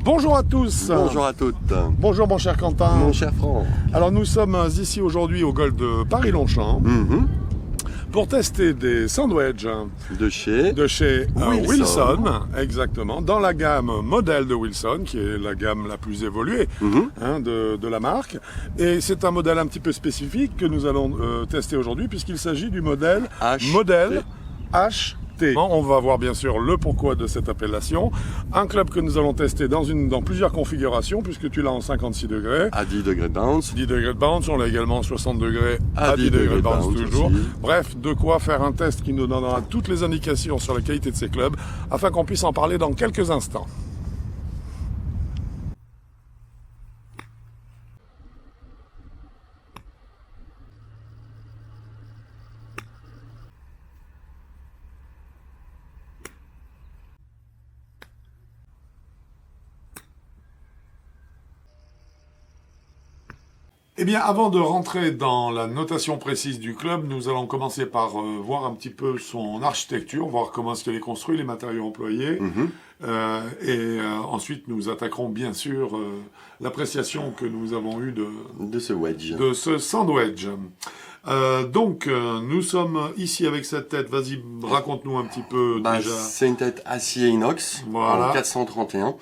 Bonjour à tous. Bonjour à toutes. Bonjour mon cher Quentin. Mon cher Franck. Alors nous sommes ici aujourd'hui au golf de Paris-Longchamp pour tester des sandwichs De chez Wilson, exactement, dans la gamme modèle de Wilson, qui est la gamme la plus évoluée de la marque. Et c'est un modèle un petit peu spécifique que nous allons tester aujourd'hui, puisqu'il s'agit du modèle HT. On va voir bien sûr le pourquoi de cette appellation. Un club que nous allons tester dans plusieurs configurations, puisque tu l'as en 56 degrés. À 10 degrés de bounce. 10 degrés de bounce, on l'a également en 60 degrés à 10 degrés de bounce toujours. Aussi. Bref, de quoi faire un test qui nous donnera toutes les indications sur la qualité de ces clubs, afin qu'on puisse en parler dans quelques instants. Eh bien, avant de rentrer dans la notation précise du club, nous allons commencer par voir un petit peu son architecture, voir comment est-ce qu'elle est construite, les matériaux employés. Ensuite, nous attaquerons bien sûr l'appréciation que nous avons eue de ce wedge. De ce sandwich. Nous sommes ici avec cette tête. Vas-y, raconte-nous un petit peu déjà. C'est une tête acier inox en 431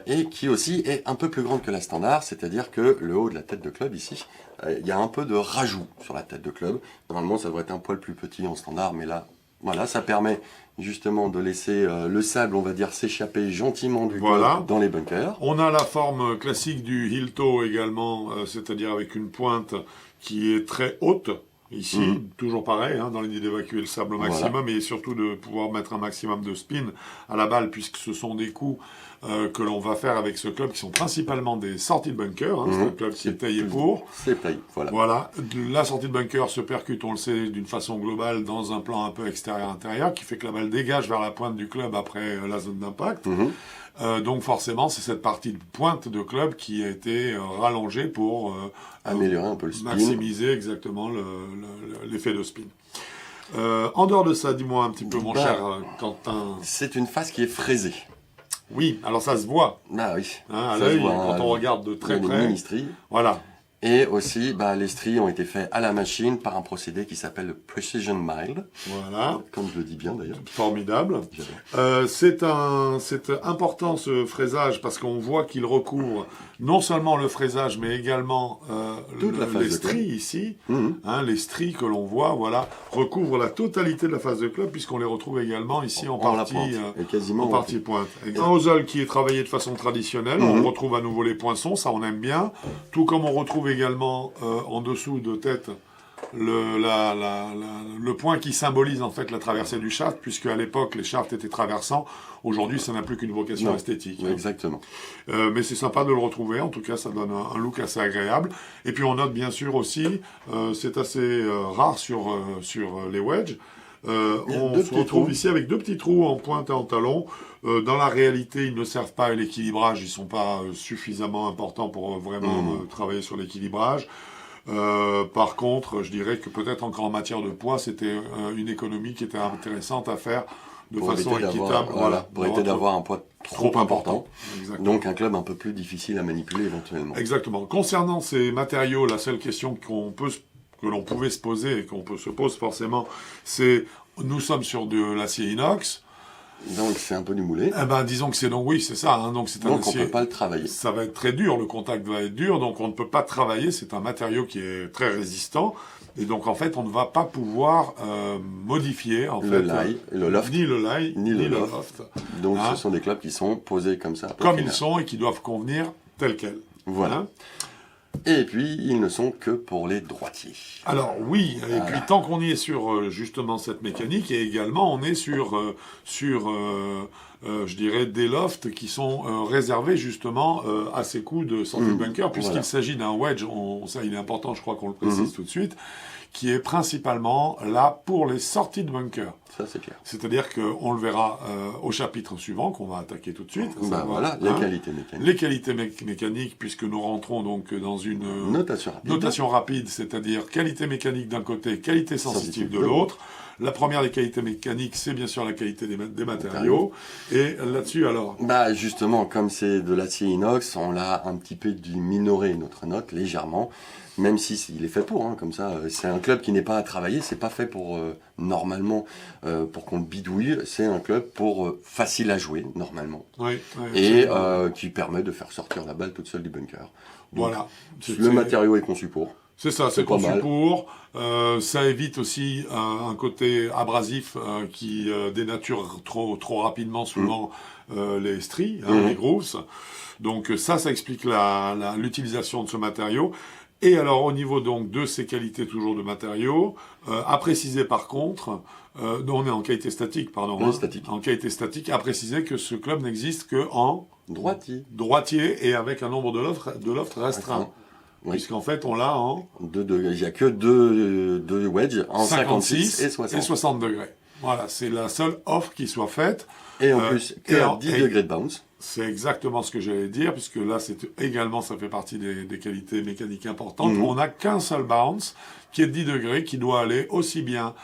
et qui aussi est un peu plus grande que la standard, c'est-à-dire que le haut de la tête de club ici, il y a un peu de rajout sur la tête de club. Normalement, ça devrait être un poil plus petit en standard, mais là, voilà, ça permet justement de laisser le sable, on va dire, s'échapper gentiment du club dans les bunkers. On a la forme classique du heel toe également, c'est-à-dire avec une pointe qui est très haute, ici, toujours pareil, dans l'idée d'évacuer le sable au maximum et surtout de pouvoir mettre un maximum de spin à la balle, puisque ce sont des coups que l'on va faire avec ce club qui sont principalement des sorties de bunker, c'est un club qui est taillé pour. C'est taillé, voilà. La sortie de bunker se percute, on le sait, d'une façon globale dans un plan un peu extérieur-intérieur, qui fait que la balle dégage vers la pointe du club après la zone d'impact. Donc forcément, c'est cette partie de pointe de club qui a été rallongée pour améliorer un peu le spin. Maximiser exactement l'effet de spin. En dehors de ça, dis-moi un petit peu, mon cher Quentin. C'est une face qui est fraisée. Oui, alors ça se voit. Ah oui. À l'œil, quand on regarde de très près. Voilà. Et aussi, les stries ont été faits à la machine par un procédé qui s'appelle le Precision Mild. Voilà. Comme je le dis bien d'ailleurs. Formidable. C'est important ce fraisage parce qu'on voit qu'il recouvre non seulement le fraisage mais également les stries ici. Les stries que l'on voit, recouvrent la totalité de la face de club puisqu'on les retrouve également ici en partie pointe. Un hosel qui est travaillé de façon traditionnelle. On retrouve à nouveau les poinçons, ça on aime bien. Tout comme on retrouve également en dessous de tête le point qui symbolise en fait la traversée du shaft, puisque à l'époque les shafts étaient traversants. Aujourd'hui, ça n'a plus qu'une vocation esthétique. Exactement. Mais c'est sympa de le retrouver. En tout cas, ça donne un look assez agréable. Et puis on note bien sûr aussi, c'est assez rare sur les wedges. On se retrouve ici avec deux petits trous en pointe et en talon. Dans la réalité, ils ne servent pas à l'équilibrage, ils ne sont pas suffisamment importants pour vraiment travailler sur l'équilibrage. Par contre, je dirais que peut-être encore en matière de poids, c'était une économie qui était intéressante à faire de façon équitable. Pour éviter d'avoir un poids trop important. Exactement. Donc un club un peu plus difficile à manipuler éventuellement. Exactement. Concernant ces matériaux, la seule question que l'on pouvait se poser et qu'on se pose forcément, c'est nous sommes sur de l'acier inox. Donc c'est un peu du moulé. Disons que c'est c'est ça. Donc c'est un acier. On peut pas le travailler. Ça va être très dur, le contact va être dur, donc on ne peut pas travailler. C'est un matériau qui est très résistant, et donc en fait on ne va pas pouvoir modifier le loft, ni le lie, ni le loft. Donc ce sont des clubs qui sont posés comme ça. Comme ils sont et qui doivent convenir tels quels. Voilà. Et puis, ils ne sont que pour les droitiers. Alors oui, et puis tant qu'on y est sur justement cette mécanique, et également on est sur je dirais des lofts qui sont réservés justement à ces coups de sortie de bunker, puisqu'il s'agit d'un wedge, ça il est important, je crois qu'on le précise tout de suite, qui est principalement là pour les sorties de bunker. Ça, c'est clair. C'est-à-dire qu'on le verra au chapitre suivant, qu'on va attaquer tout de suite. Les qualités mécaniques. Les qualités mécaniques, puisque nous rentrons donc dans une notation rapide, c'est-à-dire qualité mécanique d'un côté, qualité sensitive de l'autre. La première des qualités mécaniques, c'est bien sûr la qualité des matériaux. Et là-dessus, alors... Bah justement, comme c'est de l'acier inox, on l'a un petit peu minoré notre note, légèrement. Même si il est fait pour, hein, comme ça. C'est un club qui n'est pas à travailler, c'est pas fait pour, normalement, pour qu'on bidouille. C'est un club pour facile à jouer, normalement. Oui, et qui permet de faire sortir la balle toute seule du bunker. Donc, voilà. Le matériau est conçu pour. C'est ça, c'est conçu pour. Ça évite aussi un côté abrasif qui dénature trop rapidement souvent les stries, les grooves. Donc ça explique l'utilisation de ce matériau. Et alors au niveau donc de ces qualités toujours de matériaux, à préciser par contre, on est en qualité statique, pardon. En qualité statique, à préciser que ce club n'existe que en droitier et avec un nombre de loft restreint. Oui. Puisqu'en fait, on l'a en... Il n'y a que deux wedges en 56 et 60 degrés. Voilà, c'est la seule offre qui soit faite. Et en plus, à 10 degrés de bounce. C'est exactement ce que j'allais dire, puisque là, ça fait partie des qualités mécaniques importantes. On n'a qu'un seul bounce, qui est de 10 degrés, qui doit aller aussi bien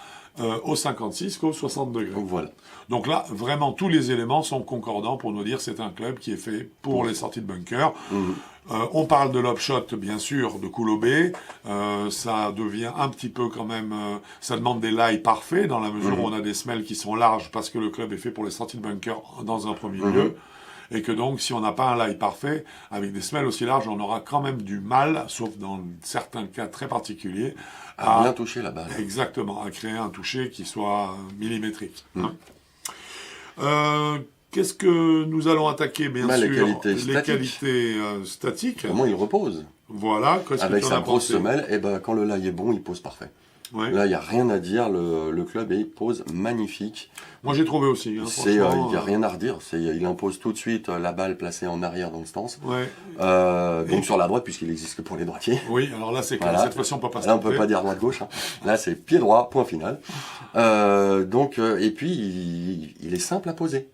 au 56 qu'au 60 degrés. Voilà. Donc là, vraiment, tous les éléments sont concordants pour nous dire que c'est un club qui est fait pour les sorties de bunker. On parle de l'upshot, bien sûr, de Koulobé. Ça devient un petit peu quand même... ça demande des lies parfaits, dans la mesure où on a des semelles qui sont larges, parce que le club est fait pour les sorties de bunker dans un premier lieu. Et que donc, si on n'a pas un lie parfait, avec des semelles aussi larges, on aura quand même du mal, sauf dans certains cas très particuliers, à bien toucher la balle. Exactement, à créer un toucher qui soit millimétrique. Qu'est-ce que nous allons attaquer, bien sûr, les qualités statiques. Comment il repose. Voilà. Avec sa grosse semelle, et ben, quand le lie est bon, il pose parfait. Ouais. Là, il n'y a rien à dire, le club pose magnifique. Moi, j'ai trouvé aussi. Hein, il n'y a rien à redire. Il impose tout de suite la balle placée en arrière dans le stance. Ouais. Donc sur la droite, puisqu'il n'existe que pour les droitiers. Oui, alors là, c'est clair. Cette fois-ci, on ne peut pas se Là, on ne peut pas dire droite-gauche. Hein. Là, c'est pied droit, point final. Et puis, il est simple à poser.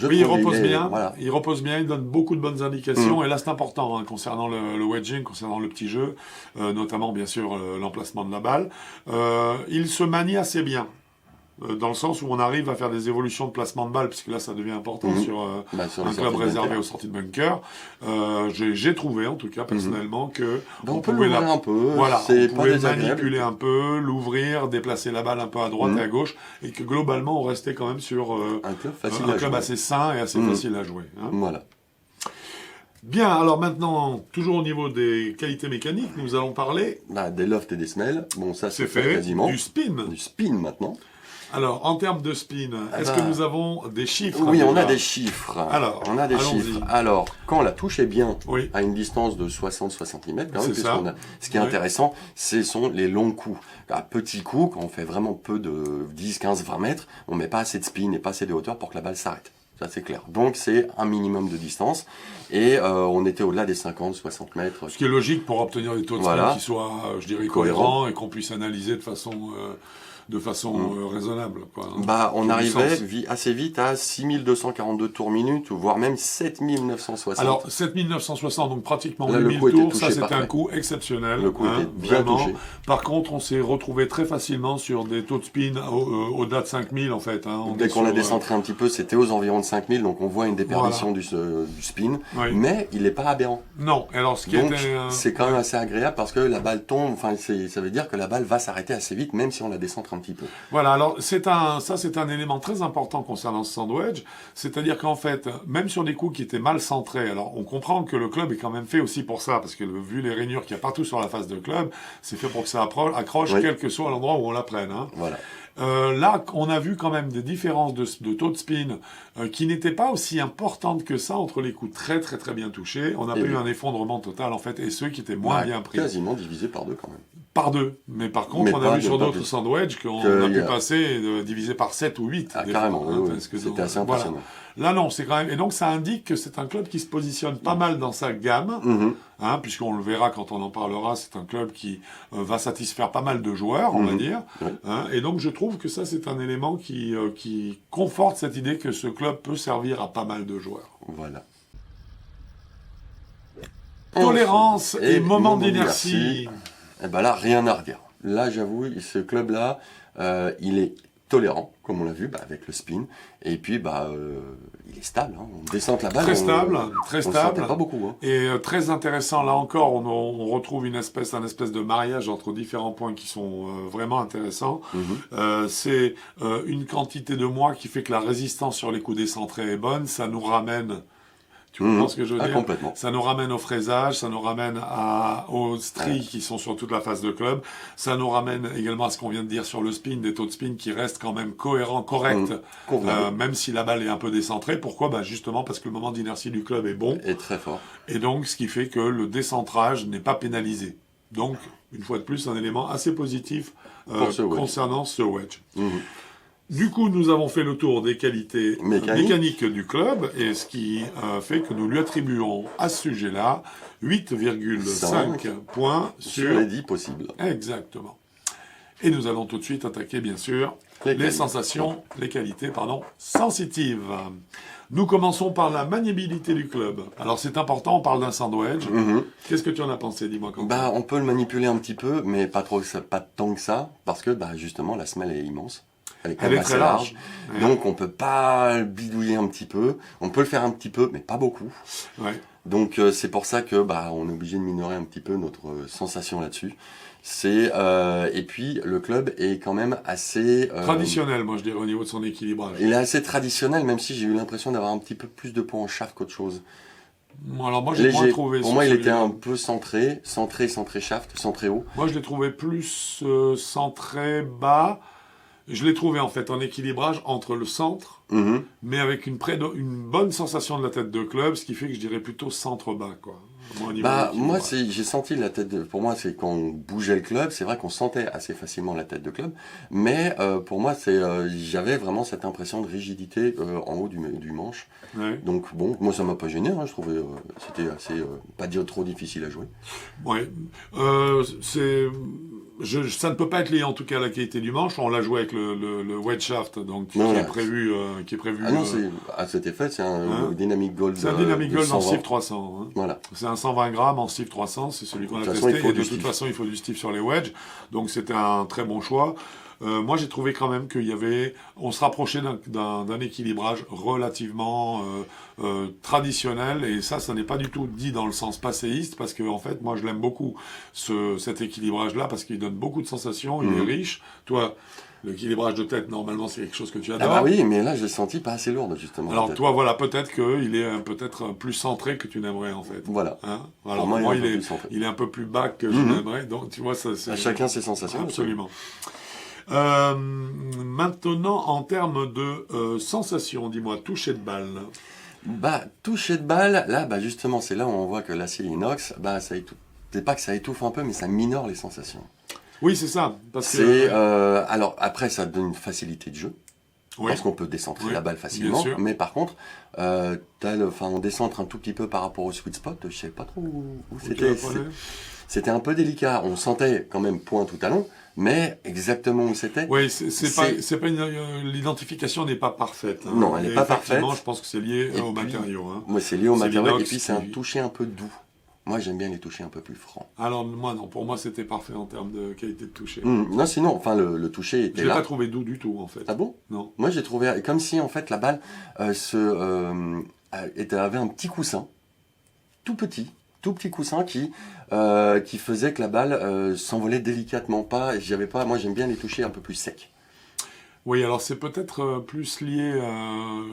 Oui, il repose bien. Voilà. Il repose bien, il donne beaucoup de bonnes indications. Et là, c'est important hein, concernant le wedging, concernant le petit jeu, notamment bien sûr l'emplacement de la balle. Il se manie assez bien. Dans le sens où on arrive à faire des évolutions de placement de balle, puisque là ça devient important sur un club réservé aux sorties de bunker. J'ai trouvé, en tout cas personnellement, que on pouvait un peu, on pouvait manipuler un peu, l'ouvrir, déplacer la balle un peu à droite et à gauche, et que globalement on restait quand même sur un club assez sain et assez facile à jouer. Hein. Voilà. Bien, alors maintenant, toujours au niveau des qualités mécaniques, nous allons parler... des lofts et des semelles. Bon, ça c'est fait quasiment. Du spin. Du spin maintenant. Alors, en termes de spin, est-ce que nous avons des chiffres? Oui, on a des chiffres. Alors, quand la touche est bien à une distance de 60-60 mm, ce qui est intéressant, ce sont les longs coups. À petits coups, quand on fait vraiment peu de 10, 15, 20 mètres, on met pas assez de spin et pas assez de hauteur pour que la balle s'arrête. Ça, c'est clair. Donc, c'est un minimum de distance. Et on était au-delà des 50, 60 mètres. Ce qui est logique pour obtenir des taux de spin qui soient, je dirais, cohérents et qu'on puisse analyser de façon raisonnable. Quoi, hein. On arrivait assez vite à 6242 tours minute, voire même 7960. Alors, 7960, donc pratiquement 8000 tours, ça c'était un coup exceptionnel. Le coup était bien touché. Par contre, on s'est retrouvé très facilement sur des taux de spin au-delà de 5000 en fait. Hein. Dès qu'on l'a décentré un petit peu, c'était aux environs de 5000, donc on voit une déperdition du spin, mais il n'est pas aberrant. Non, alors c'est quand même assez agréable parce que la balle tombe, ça veut dire que la balle va s'arrêter assez vite, même si on la décentre un petit peu. Voilà, alors c'est un élément très important concernant ce sandwich, c'est-à-dire qu'en fait, même sur des coups qui étaient mal centrés, alors on comprend que le club est quand même fait aussi pour ça, parce que vu les rainures qu'il y a partout sur la face de club, c'est fait pour que ça accroche quel que soit l'endroit où on la prenne. Hein. Voilà. Là, on a vu quand même des différences de taux de spin qui n'étaient pas aussi importantes que ça entre les coups très très très bien touchés. On n'a pas eu un effondrement total en fait, et ceux qui étaient moins bien pris. Quasiment divisé par deux quand même. Par deux. Mais par contre, on a vu sur d'autres sandwichs qu'on a pu passer divisé par 7 ou 8. Carrément, c'était assez impressionnant. Voilà. Là, non, c'est quand même... Et donc, ça indique que c'est un club qui se positionne pas mal dans sa gamme, hein, puisqu'on le verra quand on en parlera, c'est un club qui va satisfaire pas mal de joueurs, on va dire. Hein, et donc, je trouve que ça, c'est un élément qui conforte cette idée que ce club peut servir à pas mal de joueurs. Voilà. Tolérance et moment d'inertie. Et là, rien à redire. Là, j'avoue, ce club-là, il est tolérant, comme on l'a vu, avec le spin. Et puis, il est stable. Hein. On descend la balle. Très stable. Pas beaucoup. Hein. Et très intéressant, là encore, on retrouve un espèce de mariage entre différents points qui sont vraiment intéressants. C'est une quantité de moi qui fait que la résistance sur les coups décentrés est bonne. Ça nous ramène... Tu comprends ce que je veux dire? Complètement. Ça nous ramène au fraisage, ça nous ramène aux stries qui sont sur toute la face de club, ça nous ramène également à ce qu'on vient de dire sur le spin, des taux de spin qui restent quand même cohérents, corrects, même si la balle est un peu décentrée. Pourquoi? Justement parce que le moment d'inertie du club est bon. Et très fort. Et donc, ce qui fait que le décentrage n'est pas pénalisé. Donc, une fois de plus, un élément assez positif concernant ce wedge. Du coup, nous avons fait le tour des qualités mécaniques du club, et ce qui fait que nous lui attribuons à ce sujet-là 8,5 points sur les 10 possibles. Exactement. Et nous allons tout de suite attaquer, bien sûr, les qualités sensitives. Nous commençons par la maniabilité du club. Alors, c'est important, on parle d'un sandwich. Qu'est-ce que tu en as pensé? Dis-moi. On peut le manipuler un petit peu, mais pas tant que ça, parce que justement, la semelle est immense. Elle est quand même assez large. Donc on peut pas le bidouiller un petit peu. On peut le faire un petit peu, mais pas beaucoup. Donc c'est pour ça que on est obligé de minorer un petit peu notre sensation là-dessus. Et puis le club est quand même assez traditionnel, moi je dirais, au niveau de son équilibrage. Il est assez traditionnel, même si j'ai eu l'impression d'avoir un petit peu plus de points en shaft qu'autre chose. Alors moi j'ai moins trouvé. Pour moi il était un peu centré shaft, centré haut. Moi je l'ai trouvé plus centré bas. Je l'ai trouvé en fait en équilibrage entre le centre, mais avec une bonne sensation de la tête de club, ce qui fait que je dirais plutôt centre-bas, quoi. Moi, j'ai senti la tête de... Pour moi, c'est quand on bougeait le club, c'est vrai qu'on sentait assez facilement la tête de club, mais pour moi, j'avais vraiment cette impression de rigidité en haut du manche. Donc moi ça m'a pas gêné, je trouvais c'était assez pas dire trop difficile à jouer. Ça ne peut pas être lié en tout cas à la qualité du manche. On l'a joué avec le wedge shaft, donc qui est prévu. À cet effet, c'est un Dynamic Gold. C'est un Dynamic Gold en SIF 300. Voilà. C'est un 120 grammes en SIF 300, c'est celui qu'on a testé. Et de toute façon, il faut du stiff sur les wedges, donc c'était un très bon choix. Moi, j'ai trouvé quand même on se rapprochait d'un équilibrage relativement traditionnel, et ça n'est pas du tout dit dans le sens passéiste, parce que en fait, moi, je l'aime beaucoup cet équilibrage-là, parce qu'il donne beaucoup de sensations, il est riche. Toi, l'équilibrage de tête, normalement, c'est quelque chose que tu adores. Oui, mais là, je l'ai senti pas assez lourde, justement. Alors toi, voilà, peut-être qu'il est peut-être plus centré que tu n'aimerais, en fait. Voilà. Alors pour moi, il est un peu plus bas que je n'aimerais, donc tu vois, ça c'est... À chacun ses sensations. Absolument. Maintenant, en termes de sensations, dis-moi, toucher de balle. Toucher de balle, là, justement, c'est là où on voit que l'acier inox, ça étouffe. C'est pas que ça étouffe un peu, mais ça minore les sensations. Oui, c'est ça. Alors, après, ça donne une facilité de jeu. Parce qu'on peut décentrer la balle facilement. Mais par contre, on décentre un tout petit peu par rapport au sweet spot. Je sais pas trop où c'était. C'était un peu délicat. On sentait quand même point tout talon, mais exactement où c'était. Oui, l'identification n'est pas parfaite. Non, elle n'est pas parfaite. Je pense que c'est lié au matériau. Moi, c'est lié au matériau, et puis c'est un toucher un peu doux. Moi, j'aime bien les touchés un peu plus francs. Alors, moi, non. Pour moi, c'était parfait en termes de qualité de toucher. Non, sinon, le toucher était là. Je l'ai pas trouvé doux du tout, en fait. Ah bon? Non. Moi, j'ai trouvé comme si, en fait, la balle avait un petit coussin, tout petit coussin qui faisait que la balle s'envolait délicatement. Moi, j'aime bien les toucher un peu plus secs. Oui, alors c'est peut-être plus lié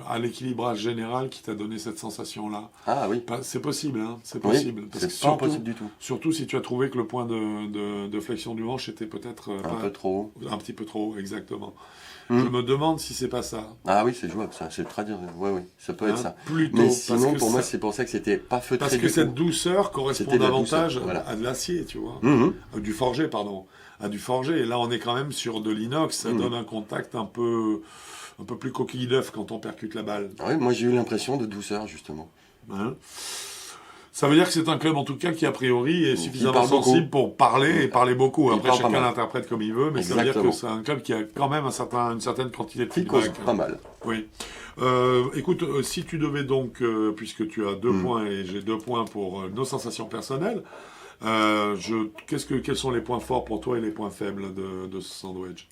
à l'équilibrage général qui t'a donné cette sensation-là. Ah oui. C'est possible, c'est possible. Oui, c'est pas impossible du tout. Surtout si tu as trouvé que le point de flexion du manche était peut-être... peu trop haut. Un petit peu trop haut, exactement. Je me demande si c'est pas ça. Ah oui, c'est jouable, ça. C'est très dur. Oui, ça peut être ça. Plutôt. Mais sinon, pour moi, c'est pour ça que c'était pas feutré. Parce que cette douceur correspond davantage à de l'acier, tu vois. Du forgé, pardon. À du forgé. Et là, on est quand même sur de l'inox. Ça donne un contact un peu plus coquille d'œuf quand on percute la balle. Oui, moi, j'ai eu l'impression de douceur, justement. Ça veut dire que c'est un club, en tout cas, qui, a priori, est suffisamment sensible pour parler et parler beaucoup. Après, chacun l'interprète comme il veut, mais ça veut dire que c'est un club qui a quand même une certaine quantité de feedback. Pas mal. Oui. Écoute, si tu devais donc, puisque tu as 2 points et j'ai 2 points pour nos sensations personnelles, Quels sont les points forts pour toi et les points faibles de ce sandwich?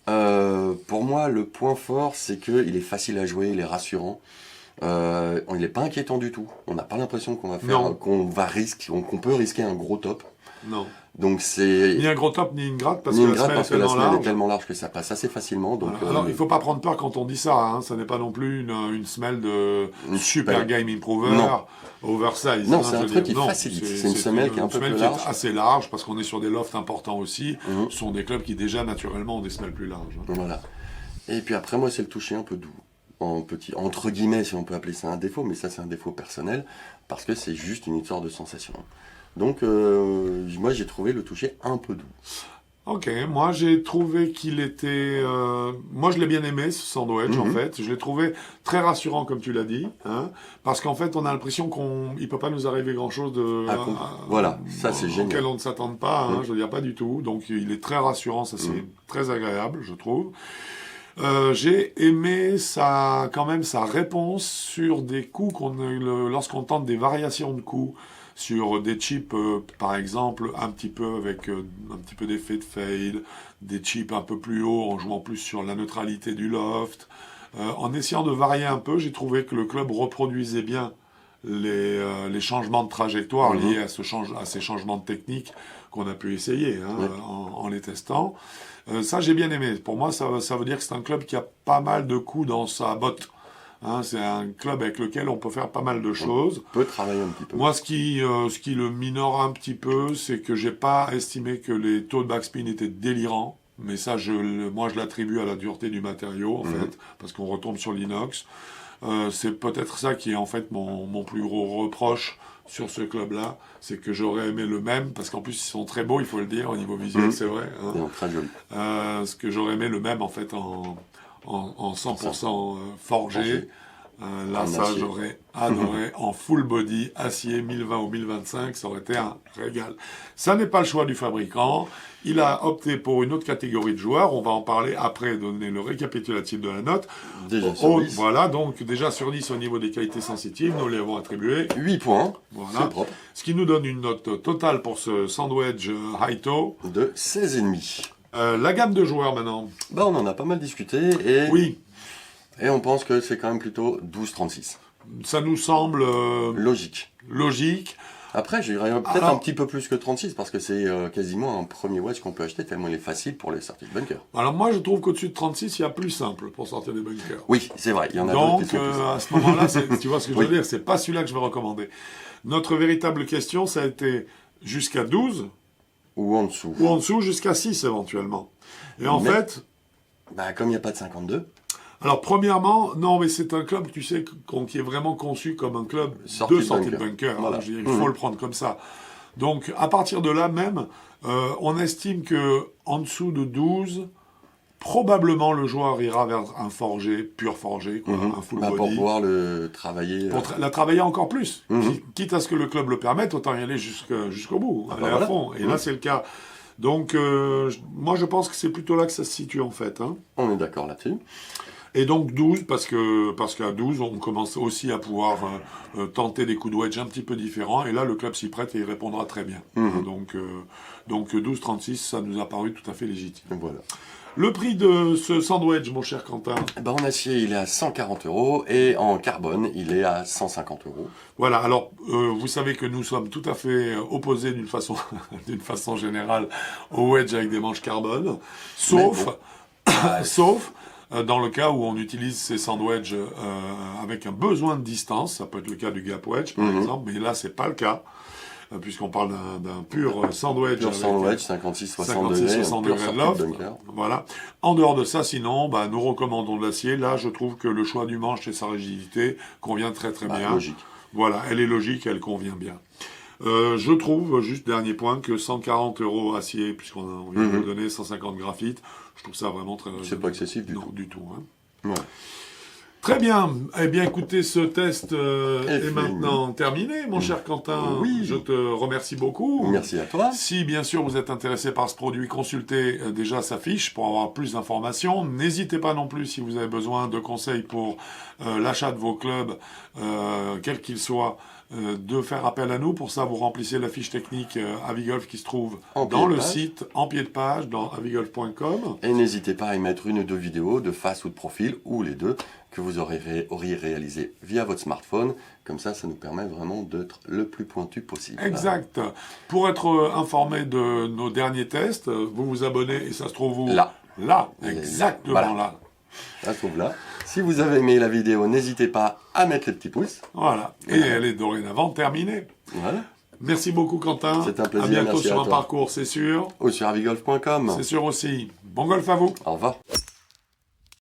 Pour moi, le point fort, c'est qu'il est facile à jouer, il est rassurant. Il n'est pas inquiétant du tout. On n'a pas l'impression qu'on peut risquer un gros top. Non. Donc c'est ni un gros top ni une gratte parce que la semelle est tellement large que ça passe assez facilement. Donc voilà. Alors il faut pas prendre peur quand on dit ça. Hein. Ça n'est pas non plus une semelle de super game improver oversize. Non, c'est un truc qui facilite. C'est une semelle qui est un peu plus large. Qui est assez large parce qu'on est sur des lofts importants aussi. Ce sont des clubs qui déjà naturellement ont des semelles plus larges. Hein. Voilà. Et puis après moi c'est le toucher un peu doux. Entre guillemets, si on peut appeler ça un défaut, mais ça c'est un défaut personnel, parce que c'est juste une histoire de sensation. Donc moi j'ai trouvé le toucher un peu doux. Ok, moi j'ai trouvé qu'il était... moi je l'ai bien aimé ce sandwich en fait, je l'ai trouvé très rassurant comme tu l'as dit, hein, parce qu'en fait on a l'impression qu'il ne peut pas nous arriver grand chose voilà, ça c'est génial. Auquel on ne s'attend pas, hein, je veux dire pas du tout, donc il est très rassurant, ça c'est très agréable je trouve. J'ai aimé quand même sa réponse sur des coups lorsqu'on tente des variations de coups sur des chips par exemple un petit peu avec un petit peu d'effet de fade, des chips un peu plus haut en jouant plus sur la neutralité du loft, en essayant de varier un peu, j'ai trouvé que le club reproduisait bien les changements de trajectoire liés à ces changements de technique qu'on a pu essayer en les testant. Ça, j'ai bien aimé. Pour moi, ça veut dire que c'est un club qui a pas mal de coups dans sa botte. Hein, c'est un club avec lequel on peut faire pas mal de choses. On peut travailler un petit peu. Moi, ce qui le minore un petit peu, c'est que j'ai pas estimé que les taux de backspin étaient délirants. Mais ça, moi, je l'attribue à la dureté du matériau, en fait, parce qu'on retombe sur l'inox. C'est peut-être ça qui est en fait mon plus gros reproche sur ce club-là, c'est que j'aurais aimé le même, parce qu'en plus ils sont très beaux, il faut le dire, au niveau visuel, c'est vrai. Hein. Très joli. Ce que j'aurais aimé le même en fait en 100% forgé. Là, ça, j'aurais adoré en full body, acier 1020 ou 1025, ça aurait été un régal. Ça n'est pas le choix du fabricant. Il a opté pour une autre catégorie de joueurs. On va en parler après, donner le récapitulatif de la note. Déjà sur 10. Voilà, donc déjà sur 10 au niveau des qualités sensitives, nous les avons attribué 8 points. Voilà. C'est propre. Ce qui nous donne une note totale pour ce sandwich Haito de 16,5. La gamme de joueurs maintenant. On en a pas mal discuté et... Oui. Et on pense que c'est quand même plutôt 12,36. Ça nous semble... logique. Après, j'irais peut-être un petit peu plus que 36, parce que c'est quasiment un premier wedge qu'on peut acheter, tellement il est facile pour les sorties de bunker. Alors moi, je trouve qu'au-dessus de 36, il y a plus simple pour sortir des bunkers. Oui, c'est vrai, il y en a d'autres qui sont plus à ce moment-là, tu vois ce que je veux dire, c'est pas celui-là que je vais recommander. Notre véritable question, ça a été jusqu'à 12. Ou en dessous. Ou en dessous, jusqu'à 6 éventuellement. Et en fait... comme il n'y a pas de 52... Alors, premièrement, non, mais c'est un club, tu sais, qui est vraiment conçu comme un club de sortie de bunker. Voilà. Il faut le prendre comme ça. Donc, à partir de là même, on estime que en dessous de 12, probablement le joueur ira vers un forgé, pur forgé, quoi, un full body. Pour pouvoir le travailler. Pour la travailler encore plus. Quitte à ce que le club le permette, autant y aller jusqu'au bout, aller à fond. Et là, c'est le cas. Donc, moi, je pense que c'est plutôt là que ça se situe, en fait. Hein. On est d'accord là-dessus. Et donc 12, parce qu'à 12, on commence aussi à pouvoir tenter des coups de wedge un petit peu différents. Et là, le club s'y prête et il répondra très bien. Donc 12,36, ça nous a paru tout à fait légitime. Voilà. Le prix de ce sandwich, mon cher Quentin? En acier, il est à 140 € et en carbone, il est à 150 €. Voilà, alors vous savez que nous sommes tout à fait opposés d'une façon générale au wedge avec des manches carbone, sauf dans le cas où on utilise ces sandwichs avec un besoin de distance, ça peut être le cas du gap wedge par exemple, mais là c'est pas le cas, puisqu'on parle d'un pur sandwich. Pur sandwich, 56-60 degrés de loft. Voilà. En dehors de ça, sinon, nous recommandons de l'acier. Là, je trouve que le choix du manche et sa rigidité convient très très bien. Logique. Voilà, elle est logique, elle convient bien. Je trouve, juste dernier point, que 140 € acier, puisqu'on vient de donner 150 graphite, je trouve ça vraiment très... C'est pas excessif du tout. Hein. Ouais. Très bien. Eh bien, écoutez, ce test est maintenant terminé, mon cher Quentin. Oui. Je te remercie beaucoup. Merci à toi. Si, bien sûr, vous êtes intéressé par ce produit, consultez déjà sa fiche pour avoir plus d'informations. N'hésitez pas non plus, si vous avez besoin de conseils pour l'achat de vos clubs, quels qu'ils soient, de faire appel à nous. Pour ça, vous remplissez la fiche technique Avigolf qui se trouve dans le site, en pied de page, dans avigolf.com. Et n'hésitez pas à y mettre une ou deux vidéos de face ou de profil, ou les deux, que vous auriez réalisé via votre smartphone. Comme ça nous permet vraiment d'être le plus pointu possible. Exact. Pour être informé de nos derniers tests, vous vous abonnez et ça se trouve où? Là. Là, exactement voilà. là. Ça se trouve là. Si vous avez aimé la vidéo, n'hésitez pas à mettre les petits pouces. Voilà. Et elle est dorénavant terminée. Voilà. Merci beaucoup, Quentin. C'est un plaisir. À bientôt merci sur à un toi. parcours, c'est sûr. Ou sur avigolf.com. C'est sûr aussi. Bon golf à vous. Au revoir.